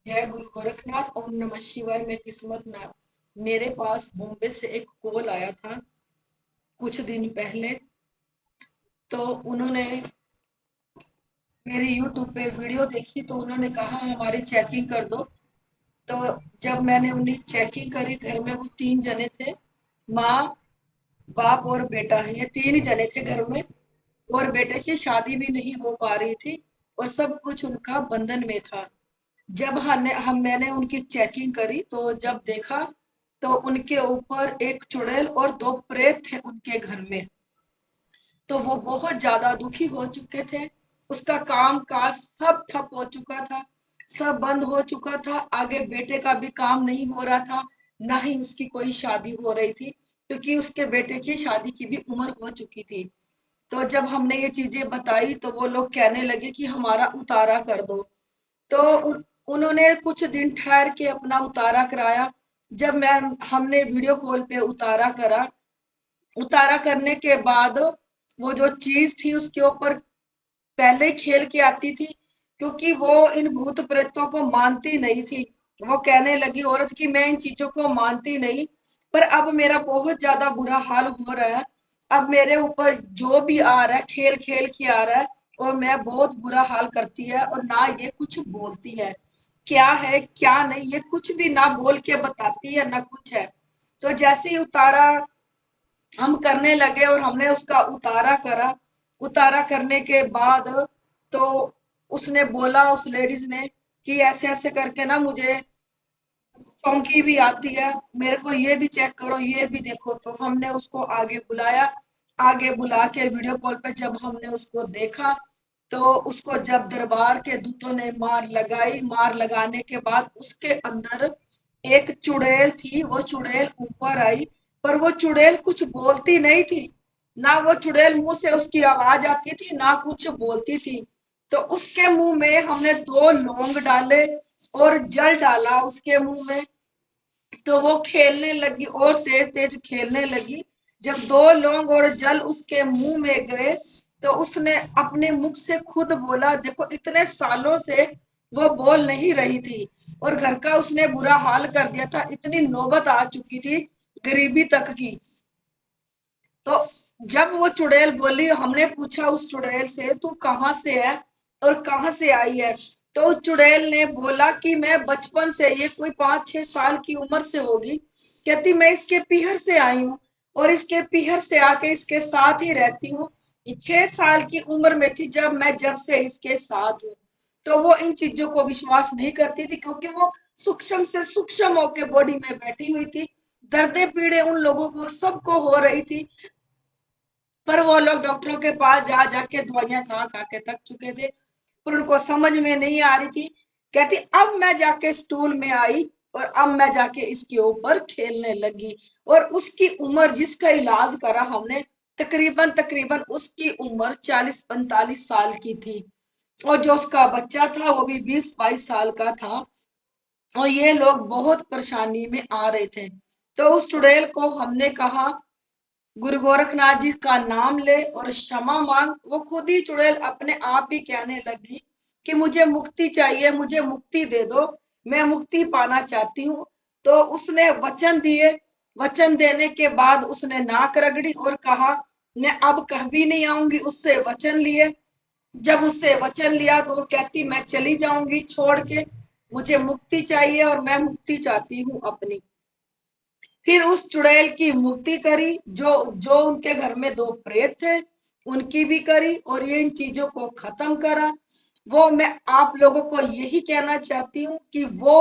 जय गुरु गोरखनाथ। ओम नमः शिवाय। मैं किस्मत नाथ। मेरे पास बॉम्बे से एक कॉल आया था कुछ दिन पहले। तो उन्होंने मेरी यूट्यूब पे वीडियो देखी तो उन्होंने कहा हमारी चेकिंग कर दो। तो जब मैंने उन्हें चेकिंग करी, घर में वो तीन जने थे, माँ, बाप और बेटा। ये तीन ही जने थे घर में। और बेटे की शादी भी नहीं हो पा रही थी और सब कुछ उनका बंधन में था। जब मैंने उनकी चेकिंग करी तो जब देखा तो उनके ऊपर एक चुड़ैल और दो प्रेत थे उनके घर में। तो वो बहुत ज्यादा दुखी हो चुके थे। उसका काम काज सब ठप हो चुका था, सब बंद हो चुका था। आगे बेटे का भी काम नहीं हो रहा था, ना ही उसकी कोई शादी हो रही थी, क्योंकि उसके बेटे की शादी की भी उम्र हो चुकी थी। तो जब हमने ये चीजें बताई तो वो लोग कहने लगे कि हमारा उतारा कर दो। तो उन्होंने कुछ दिन ठहर के अपना उतारा कराया। जब मैं हमने वीडियो कॉल पे उतारा करा, उतारा करने के बाद वो जो चीज थी उसके ऊपर पहले ही खेल के आती थी, क्योंकि वो इन भूत प्रेतों को मानती नहीं थी। वो कहने लगी औरत की मैं इन चीजों को मानती नहीं, पर अब मेरा बहुत ज्यादा बुरा हाल हो रहा है। अब मेरे ऊपर जो भी आ रहा है खेल खेल के आ रहा है, और मैं बहुत बुरा हाल करती है और ना ये कुछ बोलती है क्या नहीं, ये कुछ भी ना बोल के बताती है ना कुछ है। तो जैसे ही उतारा हम करने लगे और हमने उसका उतारा करा, उतारा करने के बाद तो उसने बोला, उस लेडीज ने, कि ऐसे ऐसे करके ना मुझे चौंकी भी आती है, मेरे को ये भी चेक करो, ये भी देखो। तो हमने उसको आगे बुलाया। आगे बुला के वीडियो कॉल पे जब हमने उसको देखा तो उसको जब दरबार के दूतों ने मार लगाई, मार लगाने के बाद उसके अंदर एक चुड़ैल थी। वो चुड़ैल ऊपर आई, पर वो चुड़ैल कुछ बोलती नहीं थी। ना वो चुड़ैल मुंह से उसकी आवाज आती थी, ना कुछ बोलती थी। तो उसके मुंह में हमने दो लौंग डाले और जल डाला उसके मुंह में। तो वो खेलने लगी और तेज तेज खेलने लगी। जब दो लौंग और जल उसके मुंह में गए तो उसने अपने मुख से खुद बोला, देखो इतने सालों से वो बोल नहीं रही थी और घर का उसने बुरा हाल कर दिया था, इतनी नौबत आ चुकी थी गरीबी तक की। तो जब वो चुड़ैल बोली, हमने पूछा उस चुड़ैल से तू कहाँ से है और कहाँ से आई है। तो उस चुड़ैल ने बोला कि मैं बचपन से, ये कोई 5-6 साल की उम्र से होगी, कहती मैं इसके पीहर से आई हूँ और इसके पीहर से आके इसके साथ ही रहती हूँ। 6 साल की उम्र में थी जब से इसके साथ हूँ। तो वो इन चीजों को विश्वास नहीं करती थी, क्योंकि वो सूक्ष्म से सूक्ष्म होके बॉडी में बैठी हुई थी। दर्दे पीड़े उन लोगों को सबको हो रही थी, पर वो लोग डॉक्टरों के पास जा जाके दवाइयां खा खा के थक चुके थे, पर उनको समझ में नहीं आ रही थी। कहती अब मैं जाके स्टूल में आई और अब मैं जाके इसके ऊपर खेलने लगी। और उसकी उम्र, जिसका इलाज करा हमने, तकरीबन तकरीबन उसकी उम्र 40-45 साल की थी। और जो उसका बच्चा था वो भी 20-22 साल का था। और ये लोग बहुत परेशानी में आ रहे थे। तो उस चुड़ैल को हमने कहा, गुरु गोरखनाथ जी का नाम ले और क्षमा मांग। वो खुद ही चुड़ैल अपने आप ही कहने लगी कि मुझे मुक्ति चाहिए, मुझे मुक्ति दे दो, मैं मुक्ति पाना चाहती हूँ। तो उसने वचन दिए। वचन देने के बाद उसने नाक रगड़ी और कहा मैं अब कभी नहीं आऊंगी। उससे वचन लिए। जब उससे वचन लिया तो वो कहती मैं चली जाऊंगी छोड़ के, मुझे मुक्ति चाहिए और मैं मुक्ति चाहती हूँ अपनी। फिर उस चुड़ैल की मुक्ति करी। जो जो उनके घर में दो प्रेत थे उनकी भी करी और ये इन चीजों को खत्म करा। वो मैं आप लोगों को यही कहना चाहती हूँ कि वो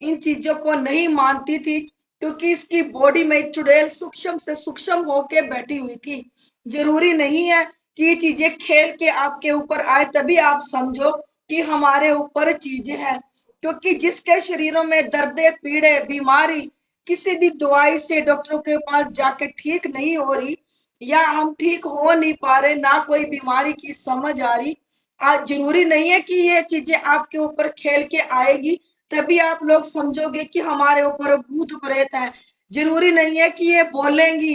इन चीजों को नहीं मानती थी, क्योंकि इसकी बॉडी में एक चुड़ैल सूक्ष्म से सूक्ष्म होके बैठी हुई थी। जरूरी नहीं है कि ये चीजें खेल के आपके ऊपर आए तभी आप समझो कि हमारे ऊपर चीजें हैं। क्योंकि जिसके शरीरों में दर्दे पीड़े बीमारी किसी भी दवाई से डॉक्टरों के पास जाके ठीक नहीं हो रही, या हम ठीक हो नहीं पा रहे, ना कोई बीमारी की समझ आ रही, आज जरूरी नहीं है कि ये चीजें आपके ऊपर खेल के आएगी तभी आप लोग समझोगे कि हमारे ऊपर भूत प्रेत है। जरूरी नहीं है कि ये बोलेंगी,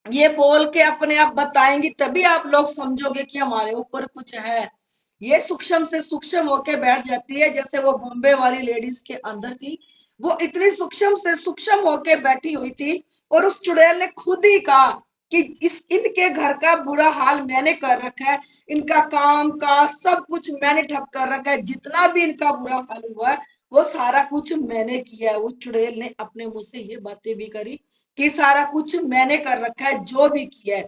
ये बोल के अपने आप बताएंगी तभी आप लोग समझोगे कि हमारे ऊपर कुछ है। ये सूक्ष्म से सूक्ष्म होके बैठ जाती है। जैसे वो बॉम्बे वाली लेडीज के अंदर थी, वो इतनी सूक्ष्म से सूक्ष्म होके बैठी हुई थी, और उस चुड़ैल ने खुद ही कहा कि इस इनके घर का बुरा हाल मैंने कर रखा है, इनका काम का सब कुछ मैंने ठप कर रखा है, जितना भी इनका बुरा हाल हुआ है वो सारा कुछ मैंने किया है। वो चुड़ैल ने अपने मुंह से ये बातें भी करी कि सारा कुछ मैंने कर रखा है, जो भी किया है।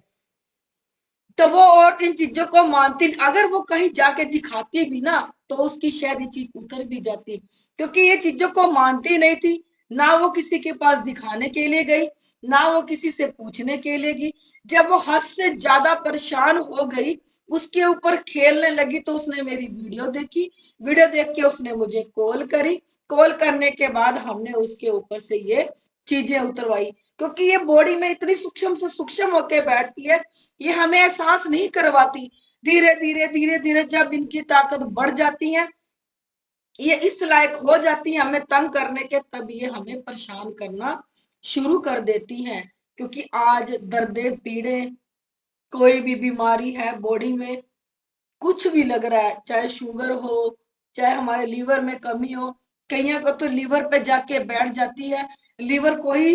तो वो औरत इन चीजों को मानती, अगर वो कहीं जाके दिखाती भी ना, तो उसकी शायद ये चीज उतर भी जाती, क्योंकि ये चीजों को मानती नहीं थी। ना वो किसी के पास दिखाने के लिए गई, ना वो किसी से पूछने के लिए गई। जब वो हद से ज्यादा परेशान हो गई, उसके ऊपर खेलने लगी, तो उसने मेरी वीडियो देखी। वीडियो देख के उसने मुझे कॉल करी। कॉल करने के बाद हमने उसके ऊपर से ये चीजें उतरवाई, क्योंकि ये बॉडी में इतनी सूक्ष्म से सूक्ष्म होके बैठती है, ये हमें एहसास नहीं करवाती। धीरे धीरे धीरे धीरे जब इनकी ताकत बढ़ जाती है, ये इस लायक हो जाती है हमें तंग करने के, तब ये हमें परेशान करना शुरू कर देती हैं। क्योंकि आज दर्दे पीड़े, कोई भी बीमारी है बॉडी में, कुछ भी लग रहा है, चाहे शुगर हो, चाहे हमारे लीवर में कमी हो, कईयों को तो लीवर पे जाके बैठ जाती है। लीवर को ही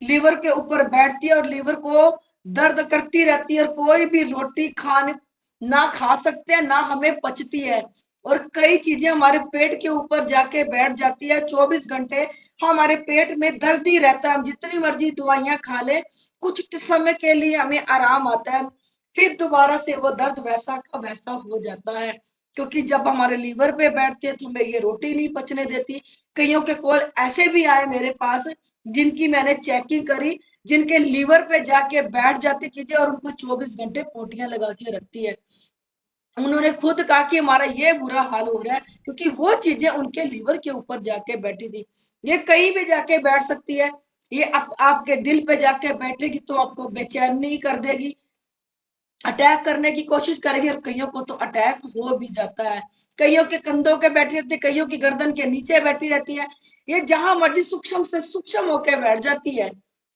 लीवर के ऊपर बैठती है और लीवर को दर्द करती रहती है, और कोई भी रोटी खाने ना खा सकते हैं, ना हमें पचती है। और कई चीजें हमारे पेट के ऊपर जाके बैठ जाती है। 24 घंटे हमारे पेट में दर्द ही रहता है, हम जितनी मर्जी दवाइयां खा ले, कुछ समय के लिए हमें आराम आता है, फिर दोबारा से वो दर्द वैसा का वैसा हो जाता है। क्योंकि जब हमारे लीवर पे बैठती है तो हमें ये रोटी नहीं पचने देती। कईयों के कॉल ऐसे भी आए मेरे पास, जिनकी मैंने चेकिंग करी, जिनके लीवर पे जाके बैठ जाती चीजें और उनको 24 घंटे पोटियां लगा के रखती है। उन्होंने खुद कहा कि हमारा ये बुरा हाल हो रहा है, क्योंकि वो चीजें उनके लीवर के ऊपर जाके बैठी थी। ये कहीं भी जाके बैठ सकती है। ये आपके दिल पे जाके बैठेगी तो आपको बेचैन नहीं कर देगी, अटैक करने की कोशिश करेगी, और कईयों को तो अटैक हो भी जाता है। कईयों के कंधों के बैठी रहती है, कईयों की गर्दन के नीचे बैठी रहती है। ये जहां मर्जी सूक्ष्म से सूक्ष्म होकर बैठ जाती है।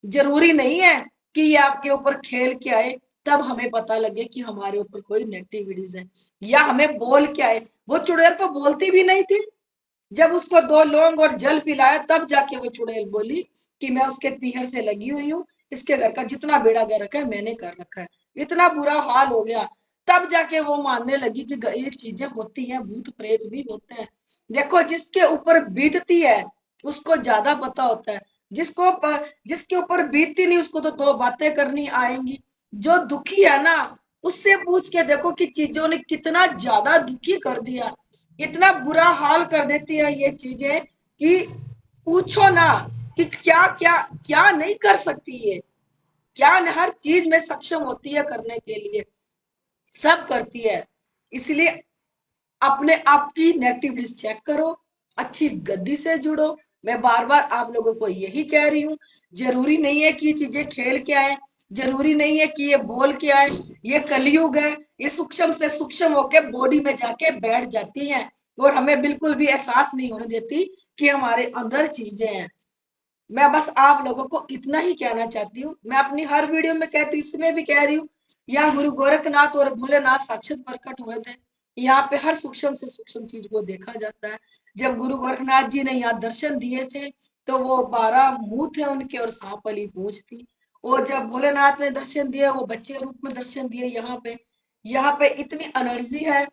जरूरी नहीं है कि ये आपके ऊपर खेल के आए तब हमें पता लगे कि हमारे ऊपर कोई नेगेटिविटीज है, या हमें बोल के आए। वो चुड़ैल तो बोलती भी नहीं थी। जब उसको 2 लौंग और जल पिलाया, तब जाके वो चुड़ैल बोली कि मैं उसके पीहर से लगी हुई हूँ, इसके घर का जितना बेड़ा गर्क है मैंने कर रखा है। इतना बुरा हाल हो गया, तब जाके वो मानने लगी कि ये चीजें होती हैं, भूत प्रेत भी होते हैं। देखो, जिसके ऊपर बीतती है उसको ज्यादा पता होता है। जिसके ऊपर बीतती नहीं, उसको तो 2 बातें करनी आएंगी। जो दुखी है ना, उससे पूछ के देखो कि चीजों ने कितना ज्यादा दुखी कर दिया। इतना बुरा हाल कर देती है ये चीजें कि पूछो ना, कि क्या क्या क्या नहीं कर सकती ये, क्या हर चीज में सक्षम होती है करने के लिए, सब करती है। इसलिए अपने आप की नेगेटिविटीज चेक करो, अच्छी गद्दी से जुड़ो। मैं बार बार आप लोगों को यही कह रही हूँ। जरूरी नहीं है कि ये चीजें खेल के आए, जरूरी नहीं है कि ये बोल के आए। ये कलयुग है, ये सूक्ष्म से सूक्ष्म होके बॉडी में जाके बैठ जाती हैं, और हमें बिल्कुल भी एहसास नहीं होने देती कि हमारे अंदर चीजें हैं। मैं बस आप लोगों को इतना ही कहना चाहती हूँ। मैं अपनी हर वीडियो में कहती हूँ, इसमें भी कह रही हूँ, यहाँ गुरु गोरखनाथ और भोलेनाथ साक्षात प्रकट हुए थे। यहाँ पे हर सूक्ष्म से सूक्ष्म चीज को देखा जाता है। जब गुरु गोरखनाथ जी ने यहाँ दर्शन दिए थे, तो वो 12 मुंह थे उनके और सांप वाली पूंछ थी। और जब भोलेनाथ ने दर्शन दिए, वो बच्चे रूप में दर्शन दिए। यहाँ पे इतनी एनर्जी है,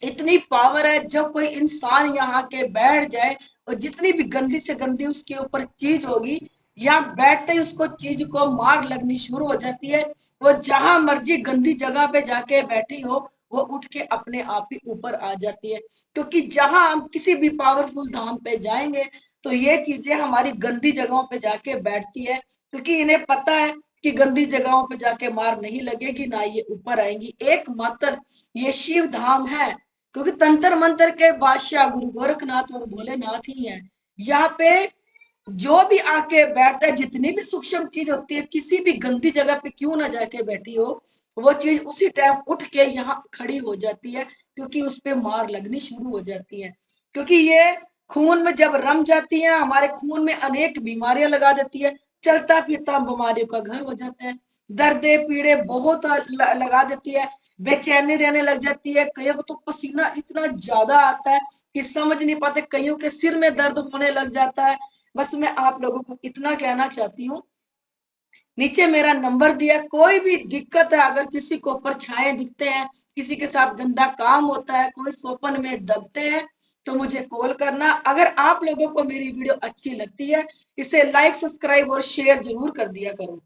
इतनी पावर है। जब कोई इंसान यहाँ के बैठ जाए, और जितनी भी गंदी से गंदी उसके ऊपर चीज होगी, यहाँ बैठते ही उसको चीज को मार लगनी शुरू हो जाती है। वो जहां मर्जी गंदी जगह पे जाके बैठी हो, वो उठ के अपने आप ही ऊपर आ जाती है। क्योंकि जहां हम किसी भी पावरफुल धाम पे जाएंगे, तो ये चीजें हमारी गंदी जगहों पे जाके बैठती है, क्योंकि इन्हें पता है कि गंदी जगहों पे जाके मार नहीं लगेगी, ना ये ऊपर आएंगी। एकमात्र ये शिव धाम है, क्योंकि तंत्र मंत्र के बादशाह गुरु गोरखनाथ और भोलेनाथ ही हैं। यहाँ पे जो भी आके बैठता है, जितनी भी सूक्ष्म चीज होती है, किसी भी गंदी जगह पे क्यों ना जाके बैठी हो, वो चीज उसी टाइम उठ के यहाँ खड़ी हो जाती है, क्योंकि उस पे मार लगनी शुरू हो जाती है। क्योंकि ये खून में जब रम जाती है, हमारे खून में अनेक बीमारियां लगा देती है, चलता फिरता बीमारियों का घर हो जाता है। दर्दे पीड़े बहुत लगा देती है। बेचैनी रहने लग जाती है, कईयों को तो पसीना इतना ज्यादा आता है कि समझ नहीं पाते, कईयों के सिर में दर्द होने लग जाता है। बस मैं आप लोगों को इतना कहना चाहती हूँ, नीचे मेरा नंबर दिया, कोई भी दिक्कत है, अगर किसी को परछाएं दिखते हैं, किसी के साथ गंदा काम होता है, कोई स्वप्न में दबते हैं, तो मुझे कॉल करना। अगर आप लोगों को मेरी वीडियो अच्छी लगती है, इसे लाइक, सब्सक्राइब और शेयर जरूर कर दिया करो।